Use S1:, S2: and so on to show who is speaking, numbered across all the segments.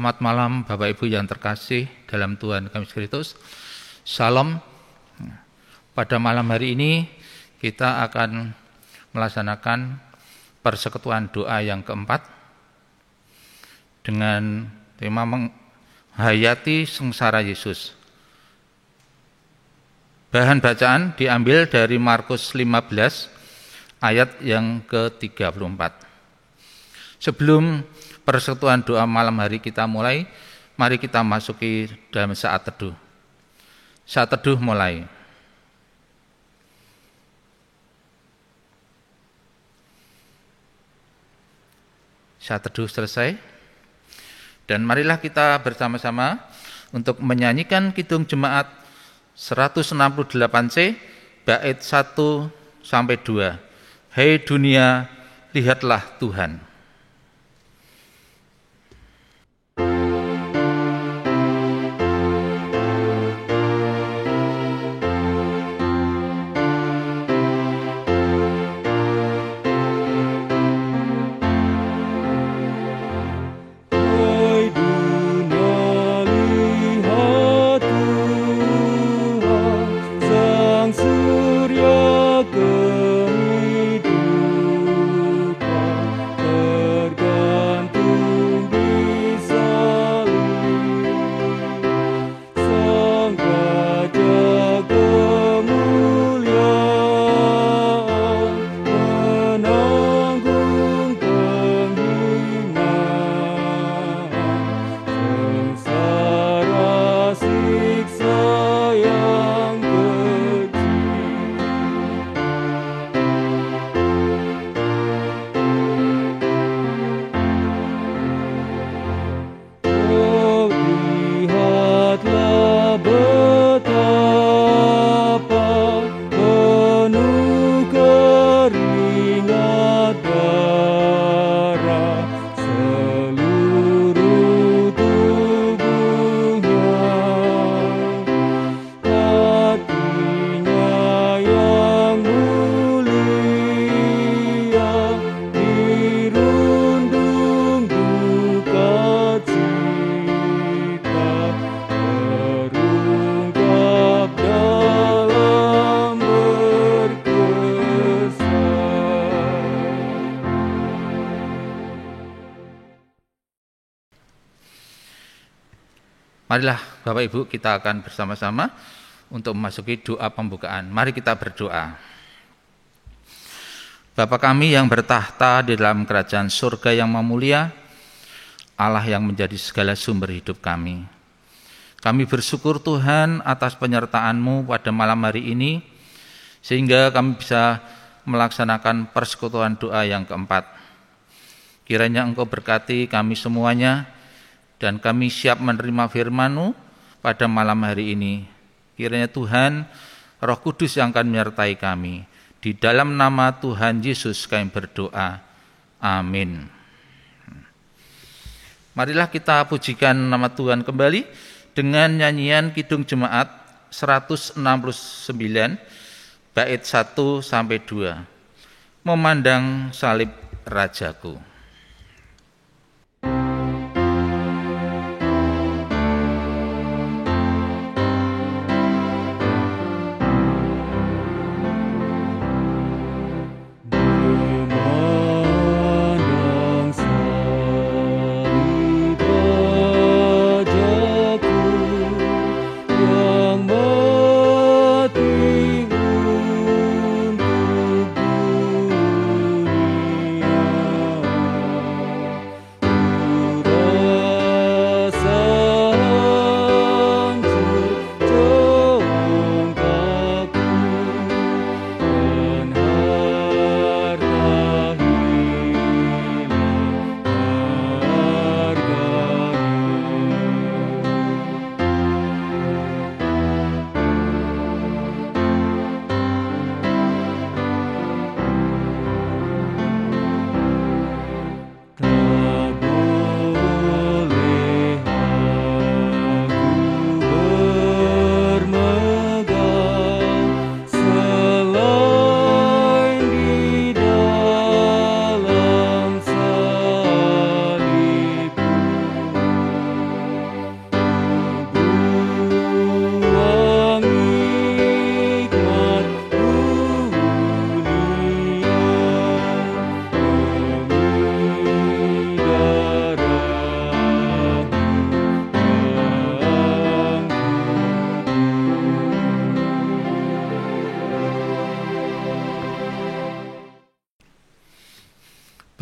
S1: Selamat malam Bapak Ibu yang terkasih dalam Tuhan kami Yesus Kristus. Salam. Pada malam hari ini kita akan melaksanakan persekutuan doa yang keempat dengan tema menghayati sengsara Yesus. Bahan bacaan diambil dari Markus 15 ayat yang ke-34. Sebelum persekutuan doa malam hari kita mulai, mari kita masuki dalam saat teduh. Saat teduh mulai. Saat teduh selesai. Dan marilah kita bersama-sama untuk menyanyikan Kidung Jemaat 168C bait 1 sampai 2. Hei dunia, lihatlah Tuhan. Marilah Bapak Ibu kita akan bersama-sama untuk memasuki doa pembukaan. Mari kita berdoa. Bapa kami yang bertahta di dalam kerajaan surga yang memulia, Allah yang menjadi segala sumber hidup kami. Kami bersyukur Tuhan atas penyertaan-Mu pada malam hari ini, sehingga kami bisa melaksanakan persekutuan doa yang keempat. Kiranya Engkau berkati kami semuanya, dan kami siap menerima firman-Mu pada malam hari ini. Kiranya Tuhan, Roh Kudus yang akan menyertai kami. Di dalam nama Tuhan Yesus kami berdoa. Amin. Marilah kita pujikan nama Tuhan kembali dengan nyanyian Kidung Jemaat 169 bait 1 sampai 2. Memandang salib Rajaku.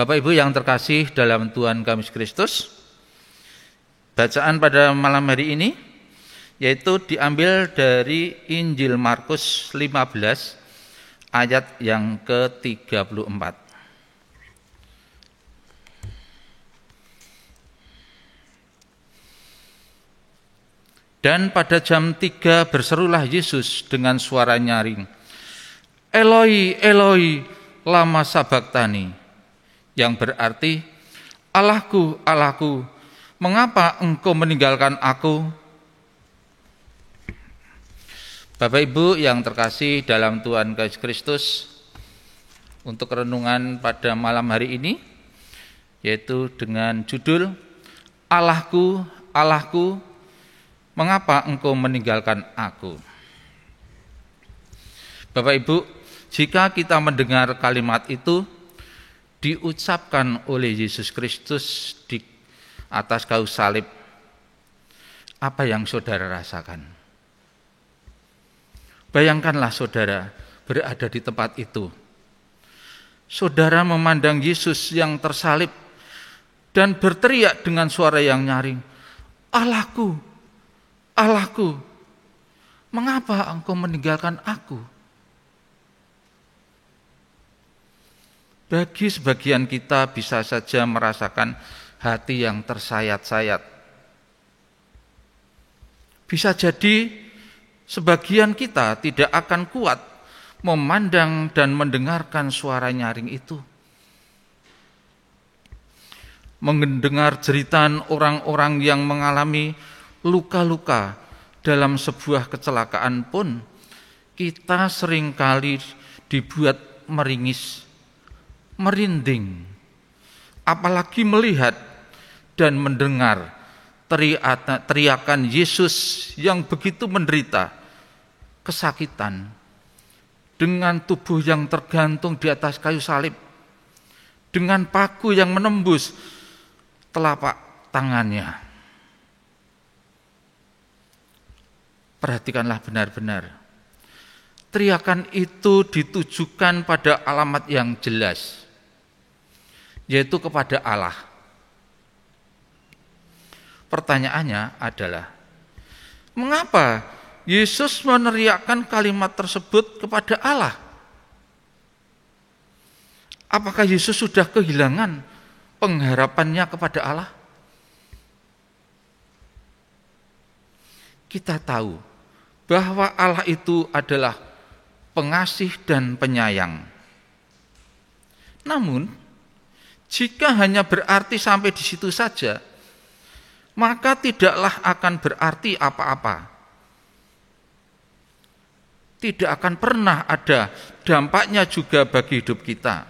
S1: Bapak Ibu yang terkasih dalam Tuhan kami Yesus Kristus, bacaan pada malam hari ini yaitu diambil dari Injil Markus 15 ayat yang ke-34. Dan pada jam 3 berserulah Yesus dengan suara nyaring, Eloi, Eloi, lama sabachthani, yang berarti, Allahku, Allahku, mengapa engkau meninggalkan aku? Bapak Ibu yang terkasih dalam Tuhan Yesus Kristus, untuk renungan pada malam hari ini, yaitu dengan judul, Allahku, Allahku, mengapa engkau meninggalkan aku? Bapak Ibu, jika kita mendengar kalimat itu diucapkan oleh Yesus Kristus di atas kayu salib, apa yang saudara rasakan? Bayangkanlah saudara berada di tempat itu. Saudara memandang Yesus yang tersalib dan berteriak dengan suara yang nyaring, Allahku, Allahku, mengapa engkau meninggalkan aku? Bagi sebagian kita bisa saja merasakan hati yang tersayat-sayat. Bisa jadi sebagian kita tidak akan kuat memandang dan mendengarkan suara nyaring itu. Mendengar jeritan orang-orang yang mengalami luka-luka dalam sebuah kecelakaan pun kita seringkali dibuat meringis, merinding, apalagi melihat dan mendengar teriakan Yesus yang begitu menderita, kesakitan, dengan tubuh yang tergantung di atas kayu salib, dengan paku yang menembus telapak tangannya. Perhatikanlah benar-benar. Teriakan itu ditujukan pada alamat yang jelas, yaitu kepada Allah. Pertanyaannya adalah, mengapa Yesus meneriakkan kalimat tersebut kepada Allah? Apakah Yesus sudah kehilangan pengharapannya kepada Allah? Kita tahu bahwa Allah itu adalah pengasih dan penyayang. Namun, jika hanya berarti sampai di situ saja, maka tidaklah akan berarti apa-apa. Tidak akan pernah ada dampaknya juga bagi hidup kita.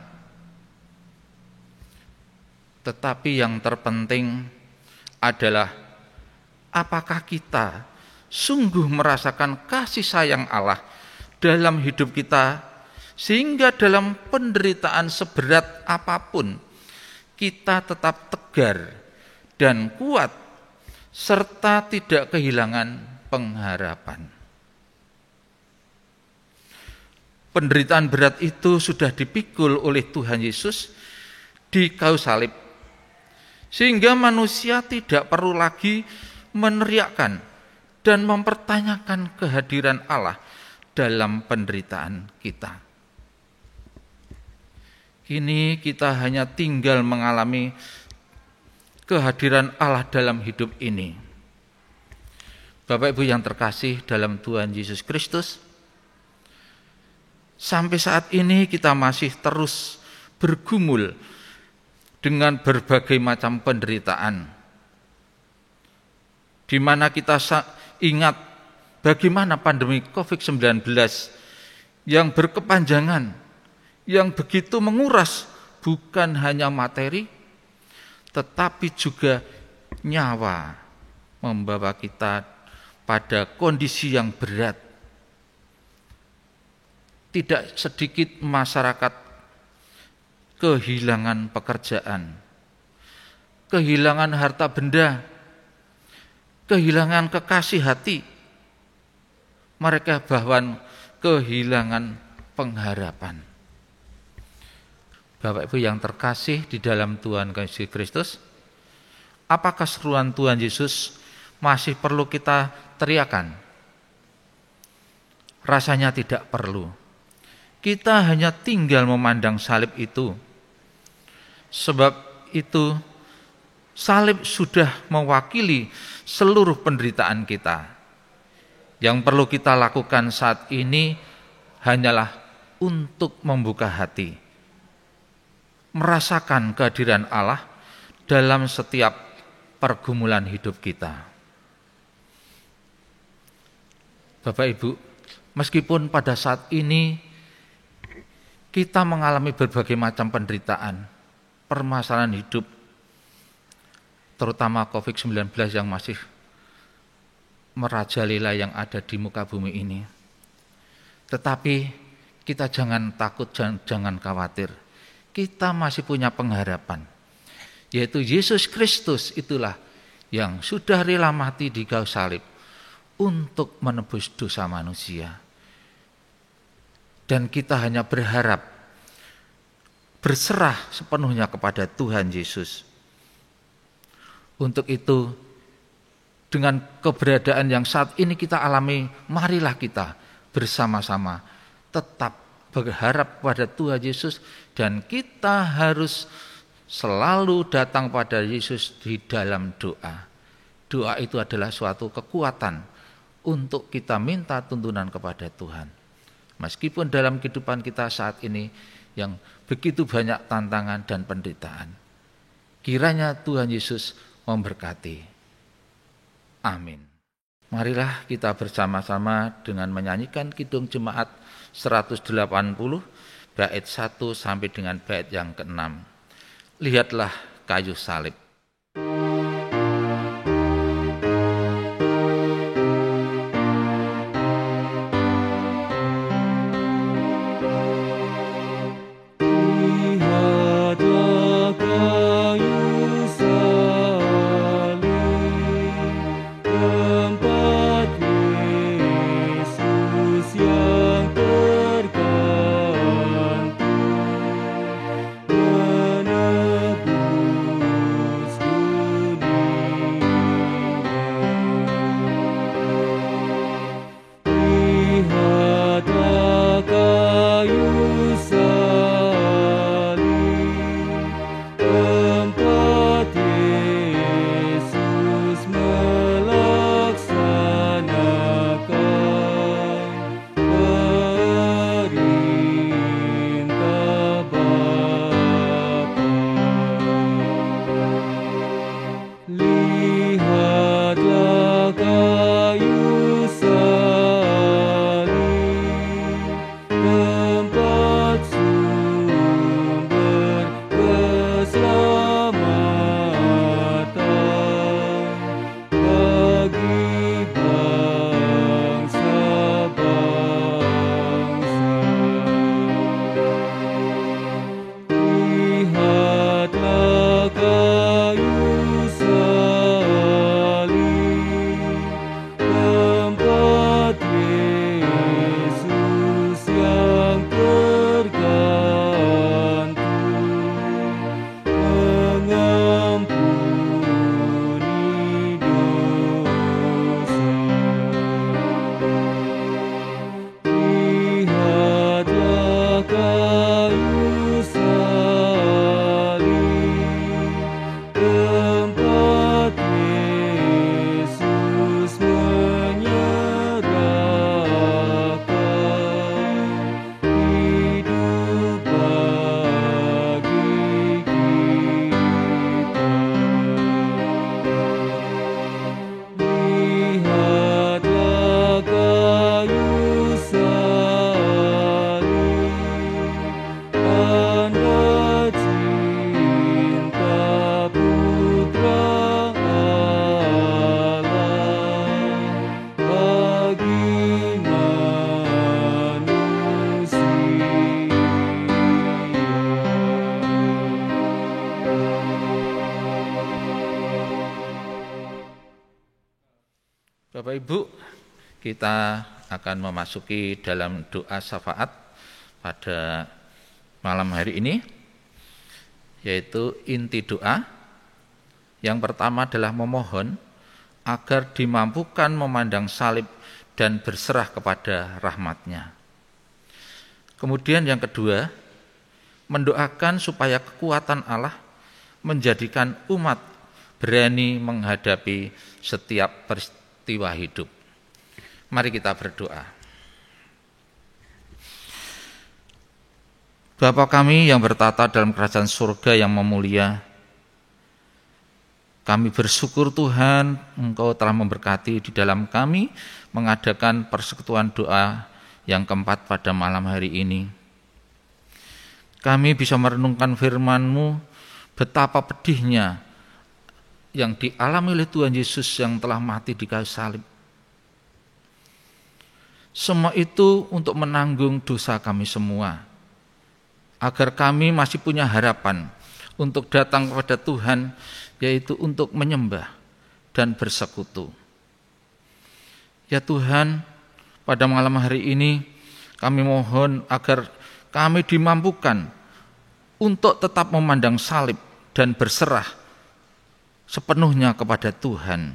S1: Tetapi yang terpenting adalah apakah kita sungguh merasakan kasih sayang Allah dalam hidup kita, sehingga dalam penderitaan seberat apapun kita tetap tegar dan kuat serta tidak kehilangan pengharapan. Penderitaan berat itu sudah dipikul oleh Tuhan Yesus di kayu salib, sehingga manusia tidak perlu lagi meneriakkan dan mempertanyakan kehadiran Allah dalam penderitaan kita. Kini kita hanya tinggal mengalami kehadiran Allah dalam hidup ini. Bapak Ibu yang terkasih dalam Tuhan Yesus Kristus, sampai saat ini kita masih terus bergumul dengan berbagai macam penderitaan, di mana kita ingat bagaimana pandemi COVID-19 yang berkepanjangan, yang begitu menguras bukan hanya materi, tetapi juga nyawa, membawa kita pada kondisi yang berat. Tidak sedikit masyarakat kehilangan pekerjaan, kehilangan harta benda, kehilangan kekasih hati, mereka bahkan kehilangan pengharapan. Bapak Ibu yang terkasih di dalam Tuhan Yesus Kristus, apakah seruan Tuhan Yesus masih perlu kita teriakan? Rasanya tidak perlu. Kita hanya tinggal memandang salib itu. Sebab itu salib sudah mewakili seluruh penderitaan kita. Yang perlu kita lakukan saat ini hanyalah untuk membuka hati, merasakan kehadiran Allah dalam setiap pergumulan hidup kita. Bapak Ibu, meskipun pada saat ini kita mengalami berbagai macam penderitaan, permasalahan hidup, terutama COVID-19 yang masih merajalela yang ada di muka bumi ini. Tetapi kita jangan takut, jangan khawatir. Kita masih punya pengharapan, yaitu Yesus Kristus itulah yang sudah rela mati di kayu salib untuk menebus dosa manusia. Dan kita hanya berharap, berserah sepenuhnya kepada Tuhan Yesus. Untuk itu, dengan keberadaan yang saat ini kita alami, marilah kita bersama-sama tetap berharap pada Tuhan Yesus, dan kita harus selalu datang pada Yesus di dalam doa. Doa itu adalah suatu kekuatan untuk kita minta tuntunan kepada Tuhan. Meskipun dalam kehidupan kita saat ini yang begitu banyak tantangan dan penderitaan, kiranya Tuhan Yesus memberkati. Amin. Marilah kita bersama-sama dengan menyanyikan Kidung Jemaat 180 bait 1 sampai dengan bait yang ke-6. Lihatlah kayu salib. Bapak Ibu, kita akan memasuki dalam doa syafaat pada malam hari ini. yaitu inti doa. Yang pertama adalah memohon agar dimampukan memandang salib dan berserah kepada rahmat-Nya. Kemudian yang kedua, mendoakan supaya kekuatan Allah menjadikan umat berani menghadapi setiap peristiwa hidup. Mari kita berdoa. Bapa kami yang bertata dalam kerajaan surga yang memulia, kami bersyukur Tuhan, Engkau telah memberkati di dalam kami mengadakan persekutuan doa yang keempat pada malam hari ini. Kami bisa merenungkan firman-Mu, betapa pedihnya yang dialami oleh Tuhan Yesus yang telah mati di kayu salib. Semua itu untuk menanggung dosa kami semua, agar kami masih punya harapan untuk datang kepada Tuhan, yaitu untuk menyembah dan bersekutu. Ya Tuhan, pada malam hari ini kami mohon agar kami dimampukan untuk tetap memandang salib dan berserah sepenuhnya kepada Tuhan.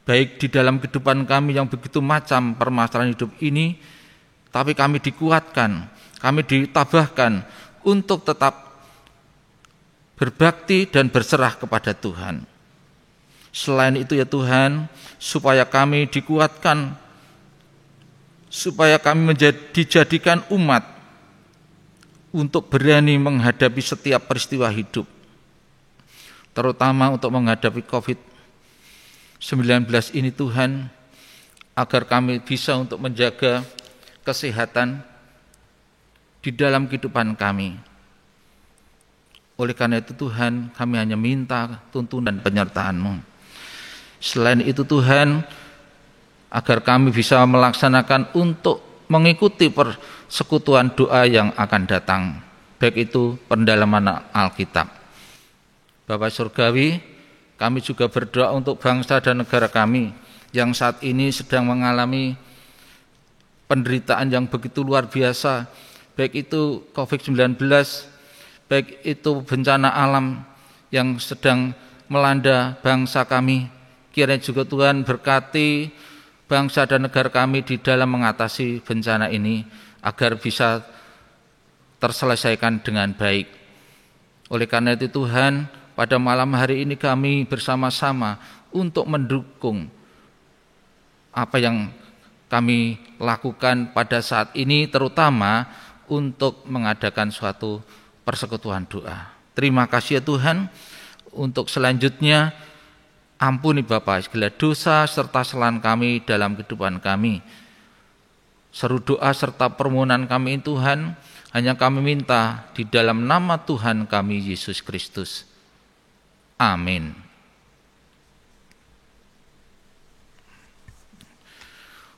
S1: Baik di dalam kehidupan kami yang begitu macam permasalahan hidup ini, tapi kami dikuatkan, kami ditabahkan untuk tetap berbakti dan berserah kepada Tuhan. Selain itu ya Tuhan, supaya kami dikuatkan, supaya kami dijadikan umat untuk berani menghadapi setiap peristiwa hidup, terutama untuk menghadapi COVID-19 ini Tuhan, agar kami bisa untuk menjaga kesehatan di dalam kehidupan kami. Oleh karena itu Tuhan, kami hanya minta tuntunan penyertaan-Mu. Selain itu Tuhan, agar kami bisa melaksanakan untuk mengikuti persekutuan doa yang akan datang, baik itu pendalaman Alkitab. Bapa Surgawi, kami juga berdoa untuk bangsa dan negara kami yang saat ini sedang mengalami penderitaan yang begitu luar biasa, baik itu COVID-19, baik itu bencana alam yang sedang melanda bangsa kami. Kiranya juga Tuhan berkati bangsa dan negara kami di dalam mengatasi bencana ini, agar bisa terselesaikan dengan baik. Oleh karena itu Tuhan, pada malam hari ini kami bersama-sama untuk mendukung apa yang kami lakukan pada saat ini, terutama untuk mengadakan suatu persekutuan doa. Terima kasih ya Tuhan. Untuk selanjutnya, ampuni Bapa segala dosa serta kesalahan kami dalam kehidupan kami. Seru doa serta permohonan kami Tuhan, hanya kami minta di dalam nama Tuhan kami Yesus Kristus. Amin.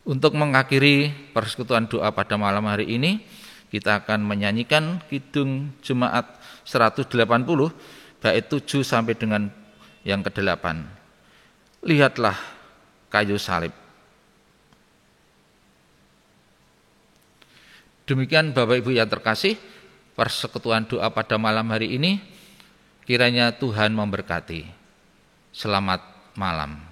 S1: Untuk mengakhiri persekutuan doa pada malam hari ini, kita akan menyanyikan Kidung Jemaat 180 bait 7 sampai dengan yang ke-8. Lihatlah kayu salib. Demikian Bapak Ibu yang terkasih, persekutuan doa pada malam hari ini, kiranya Tuhan memberkati. Selamat malam.